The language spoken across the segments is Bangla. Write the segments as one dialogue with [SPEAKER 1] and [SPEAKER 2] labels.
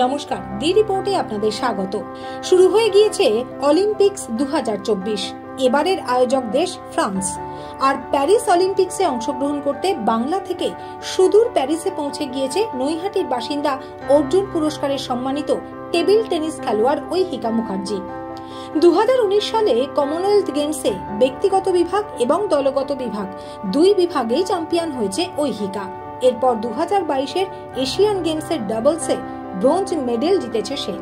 [SPEAKER 1] নমস্কার, দি রিপোর্টে আপনাদের স্বাগত। শুরু হয়ে গিয়েছে অলিম্পিক্স 2024। এবারের আয়োজক দেশ ফ্রান্স। আর প্যারিস অলিম্পিক্সে অংশগ্রহণ করতে বাংলা থেকে সুদূর প্যারিসে পৌঁছে গিয়েছে নৈহাটির বাসিন্দা অর্জুন পুরস্কারে সম্মানিত টেবিল টেনিস খেলোয়াড় ঐহিকা মুখার্জি। 2019 সালে কমনওয়েলথ গেমসে ব্যক্তিগত বিভাগ এবং দলগত বিভাগ দুই বিভাগেই চ্যাম্পিয়ন হয়েছে ঐহিকা। এরপর 2022-এর এশিয়ান গেমসের ডাবলসে ব্রোঞ্জ মেডেল জিতেছে সে।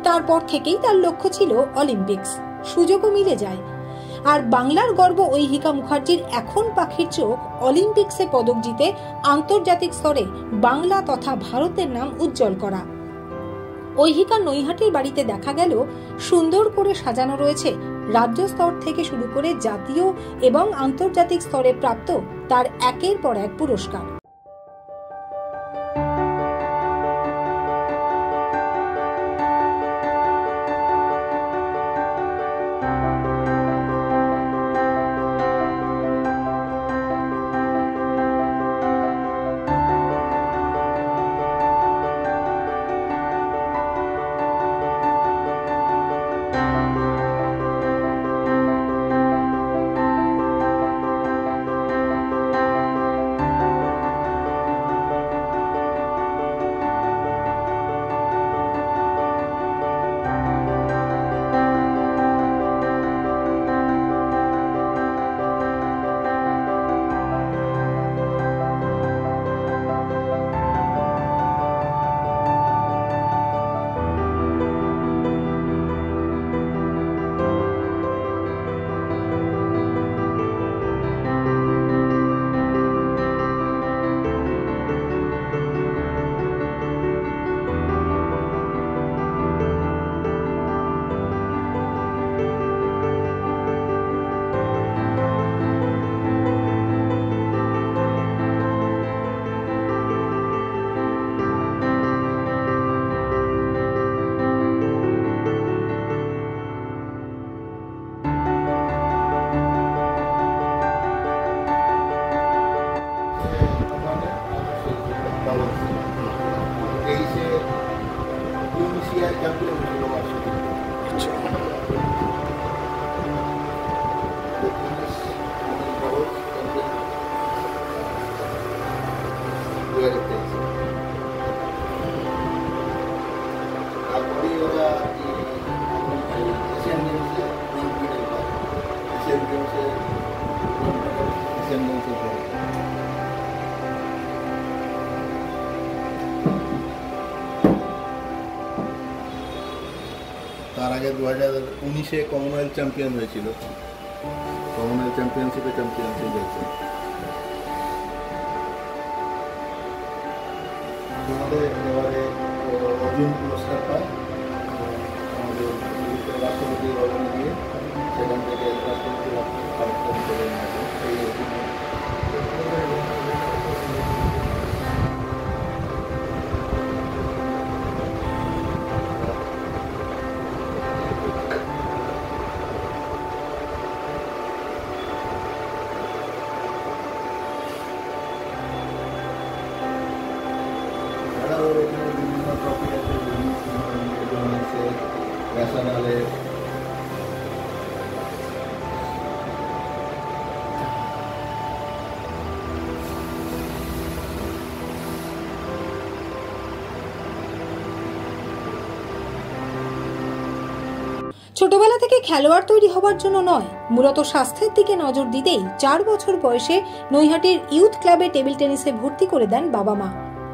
[SPEAKER 1] তারপর থেকেই তার লক্ষ্য ছিল অলিম্পিক্স। সুযোগও মিলে যায়। আর বাংলার গর্ব ঐহিকা মুখার্জির এখন পাখির চোখ অলিম্পিক্সে পদক জিতে আন্তর্জাতিক স্তরে বাংলা তথা ভারতের নাম উজ্জ্বল করা। ঐহিকা নৈহাটির বাড়িতে দেখা গেল সুন্দর করে সাজানো রয়েছে রাজ্য স্তর থেকে শুরু করে জাতীয় এবং আন্তর্জাতিক স্তরে প্রাপ্ত তার একের পর এক পুরস্কার।
[SPEAKER 2] তার আগে 2019-এ কমনওয়েলথ চ্যাম্পিয়ন হয়েছিল। কমনওয়েলথ চ্যাম্পিয়নশিপে চ্যাম্পিয়নশিপ হয়েছে। আমাদের এবারে অর্জুন পুরস্কার পায় আমাদের রাষ্ট্রপতি ভবনে গিয়ে, সেখান থেকে রাষ্ট্রপতি কালেক্টর করে নিয়েছে এই বিভিন্ন ট্রফি আছে, ন্যাশনালে
[SPEAKER 1] ছোটবেলা থেকে খেলোয়াড় তৈরি হবার জন্য নয়, মূলত স্বাস্থ্যের দিকে নজর দিতেই 4 বছর বয়সে নৈহাটির ইউথ ক্লাবে টেবিল টেনিসে ভর্তি করে দেন বাবা মা।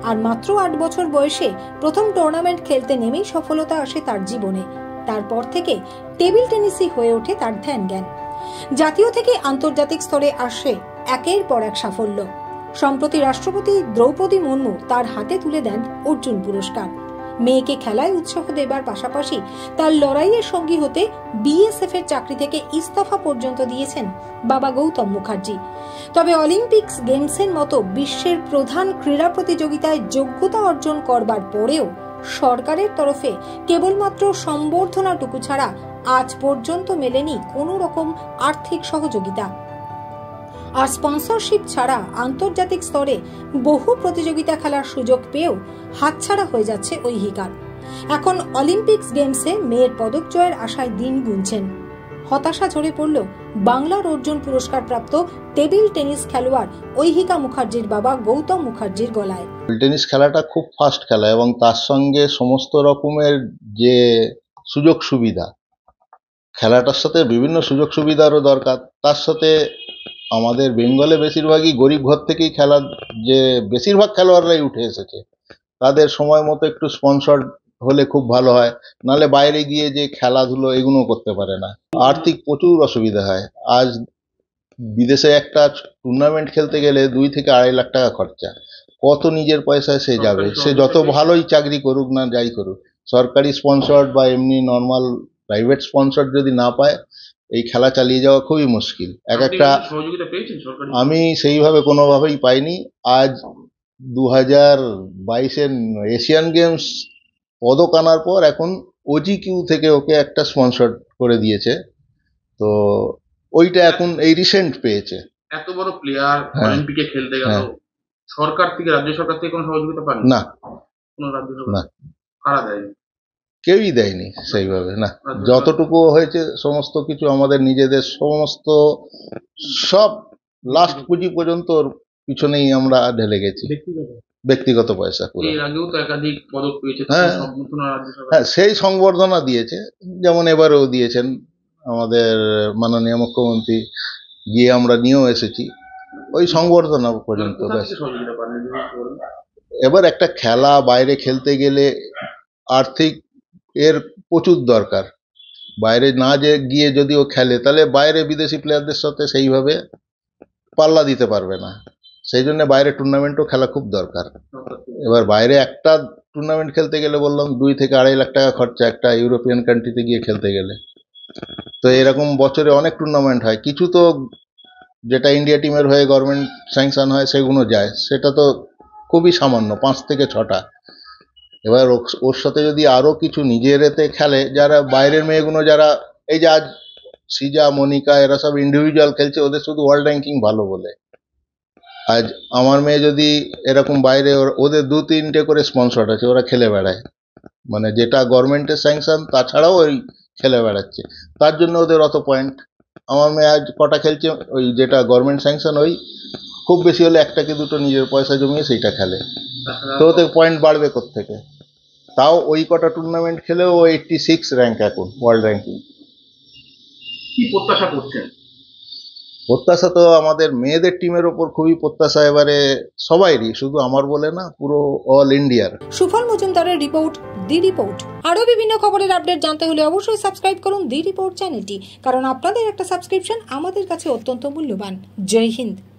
[SPEAKER 1] আর মাত্র 8 বছর বয়সে প্রথম টুর্নামেন্ট খেলতে নেমেই সফলতা আসে তার জীবনে। তারপর থেকে টেবিল টেনিসই হয়ে ওঠে তার ধ্যান জ্ঞান। জাতীয় থেকে আন্তর্জাতিক স্তরে আসে একের পর এক সাফল্য। সম্প্রতি রাষ্ট্রপতি দ্রৌপদী মুর্মু তার হাতে তুলে দেন অর্জুন পুরস্কার। মেয়েকে খেলায় উৎসাহ দেবার পাশাপাশি তার লড়াইয়ের সঙ্গী হতে বিএসএফ এর চাকরি থেকে ইস্তফা পর্যন্ত দিয়েছেন বাবা গৌতম মুখার্জি। তবে অলিম্পিক্স গেমসের মতো বিশ্বের প্রধান ক্রীড়া প্রতিযোগিতায় যোগ্যতা অর্জন করবার পরেও সরকারের তরফে কেবলমাত্র সম্বর্ধনাটুকু ছাড়া আজ পর্যন্ত মেলেনি কোনো রকম আর্থিক সহযোগিতা। আর স্পন্সরশিপ ছাড়া আন্তর্জাতিক স্তরে বহু প্রতিযোগিতা খেলার সুযোগ পেয়েও হাতছাড়া হয়ে যাচ্ছে ঐহিকার। এখন অলিম্পিক্স গেমসে মেয়ের পদক জয়ের আশায় দিন গুনছেন। হতাশা ঝরে পড়ল বাংলার অর্জুন পুরস্কার প্রাপ্ত টেবিল টেনিস খেলোয়াড় ঐহিকা মুখার্জির বাবা গৌতম মুখার্জির গলায়।
[SPEAKER 2] টেনিস খেলাটা খুব ফাস্ট খেলা এবং তার সঙ্গে সমস্ত রকমের যে সুযোগ সুবিধা, খেলাটার সাথে বিভিন্ন সুযোগ সুবিধারও দরকার। তার সাথে আমাদের বেঙ্গলে বেশিরভাগই গরিব ঘর থেকেই খেলা, যে বেশিরভাগ খেলোয়াড়রাই উঠে এসেছে, তাদের সময় মতো একটু স্পন্সর হলে খুব ভালো হয়, নাহলে বাইরে গিয়ে যে খেলাধুলো এগুলো করতে পারে না। আর্থিক প্রচুর অসুবিধা হয়। আজ বিদেশে একটা টুর্নামেন্ট খেলতে গেলে 2 থেকে 2.5 লাখ টাকা খরচা। কত নিজের পয়সায় সে যাবে? সে যত ভালোই চাকরি করুক না যাই করুক, সরকারি স্পন্সর্ড বা এমনি নর্মাল প্রাইভেট স্পন্সর যদি না পায়, এই খেলা চালিয়ে যাওয়া খুবই মুশকিল। একটা আমি সেইভাবে কোনোভাবেই পাইনি। আজ 2022-এর এশিয়ান গেমস পদক আনার পর এখন OGQ থেকে ওকে একটা স্পন্সর করে দিয়েছে, তো ওইটা এখন এই রিসেন্ট পেয়েছে।
[SPEAKER 3] এত বড় প্লেয়ার অলিম্পিকে খেলতে গেল, সরকার থেকে, রাজ্য সরকার থেকে কোনো সহযোগিতা পান
[SPEAKER 2] না?
[SPEAKER 3] কোনো রাজ্য সরকার
[SPEAKER 2] না,
[SPEAKER 3] কারা দেয়নি?
[SPEAKER 2] কেউই দেয়নি সেইভাবে, না। যতটুকু হয়েছে সমস্ত কিছু আমাদের নিজেদের, সমস্ত সব লাস্ট পুঁজি পর্যন্ত ওর পিছনেই আমরা ঢেলে গেছি, ব্যক্তিগত পয়সা করে।
[SPEAKER 3] এর আগেও তো একাধিক পদক পেয়েছে,
[SPEAKER 2] হ্যাঁ, সেই সংবর্ধনা দিয়েছে, যেমন এবারেও দিয়েছেন আমাদের মাননীয় মুখ্যমন্ত্রী, গিয়ে আমরা নিয়েও এসেছি, ওই সংবর্ধনা পর্যন্ত ব্যাস। এবার একটা খেলা বাইরে খেলতে গেলে আর্থিক এর প্রচুর দরকার। বাইরে না যে গিয়ে যদি ও খেলে, তাহলে বাইরে বিদেশি প্লেয়ারদের সাথে সেইভাবে পাল্লা দিতে পারবে না। সেই জন্য বাইরে টুর্নামেন্টও খেলা খুব দরকার। এবার বাইরে একটা টুর্নামেন্ট খেলতে গেলে বললাম 2 থেকে 2.5 লাখ টাকা খরচা, একটা ইউরোপিয়ান কান্ট্রিতে গিয়ে খেলতে গেলে। তো এরকম বছরে অনেক টুর্নামেন্ট হয়, কিছু তো যেটা ইন্ডিয়া টিমের হয়ে গভর্নমেন্ট স্যাংশন হয় সেগুলো যায়, সেটা তো খুবই সামান্য, 5 থেকে 6টা। এবার ওর সাথে যদি আরও কিছু নিজের এতে খেলে, যারা বাইরের মেয়েগুলো, যারা এই যে আজ সিজা, মনিকা, এরা সব ইন্ডিভিজুয়াল খেলছে, ওদের শুধু ওয়ার্ল্ড র্যাঙ্কিং ভালো বলে। আজ আমার মেয়ে যদি এরকম বাইরে, ওদের 2-3টে করে স্পন্সর আছে, ওরা খেলে বেড়ায়, মানে যেটা গভর্নমেন্টের স্যাংশন তাছাড়াও ওই খেলে বেড়াচ্ছে, তার জন্য ওদের অত পয়েন্ট। আমার মেয়ে আজ কটা খেলছে, ওই যেটা গভর্নমেন্ট স্যাংশন, ওই খুব বেশি হলে 1টা কি 2টো নিজের পয়সা জমিয়ে সেইটা খেলে, তো ওদের পয়েন্ট বাড়বে কোত্থেকে? তাও ওই কটা টুর্নামেন্ট খেলেও 86 র্যাঙ্ক এখন ওয়ার্ল্ড র্যাঙ্কিং।
[SPEAKER 3] কি প্রত্যাশা করছেন?
[SPEAKER 2] প্রত্যাশা তো আমাদের মেয়েদের টিমের ওপর খুবই প্রত্যাশা, এবারে সবাইরই, শুধু আমার বলে না, পুরো অল ইন্ডিয়ার।
[SPEAKER 1] সুফল মজুমদারের রিপোর্ট, দি রিপোর্ট। আরো বিভিন্ন খবরের আপডেট জানতে হলে অবশ্যই সাবস্ক্রাইব করুন দি রিপোর্ট চ্যানেলটি, কারণ আপনাদের একটা সাবস্ক্রিপশন আমাদের কাছে অত্যন্ত মূল্যবান। জয় হিন্দ।